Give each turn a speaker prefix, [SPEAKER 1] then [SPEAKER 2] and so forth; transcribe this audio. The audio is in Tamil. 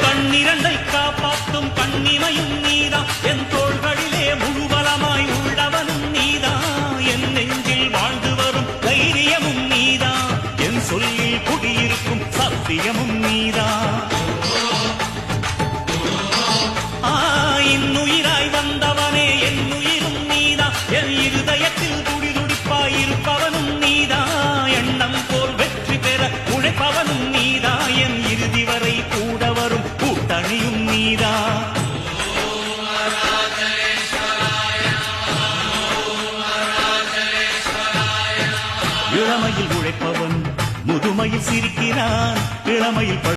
[SPEAKER 1] கண்ணிரண்டை காப்பாற்றும் கண்ணிமையும் நீதான், என் தோள்களிலே முழுபலமாய் உள்ளவனும் நீதான், என் நெஞ்சில் வாழ்ந்து வரும் தைரியமும் நீதான், என் சொல்லில் குடியிருக்கும் சத்தியமும் நீதான். இன்னுயிராய் வந்தவனே என் உயிரும் நீதான், என் இருதயத்தில் துடிதுடிப்பாய் இருப்பவனும் நீதான், எண்ணம் போல் வெற்றி பெற உழைப்பவனும் நீதான், என் இறுதி வரை கூட வரும் கூட்டணியும் நீதான். இளமையில் உழைப்பவன் முதுமையில் சிரிக்கிறான், இளமையில்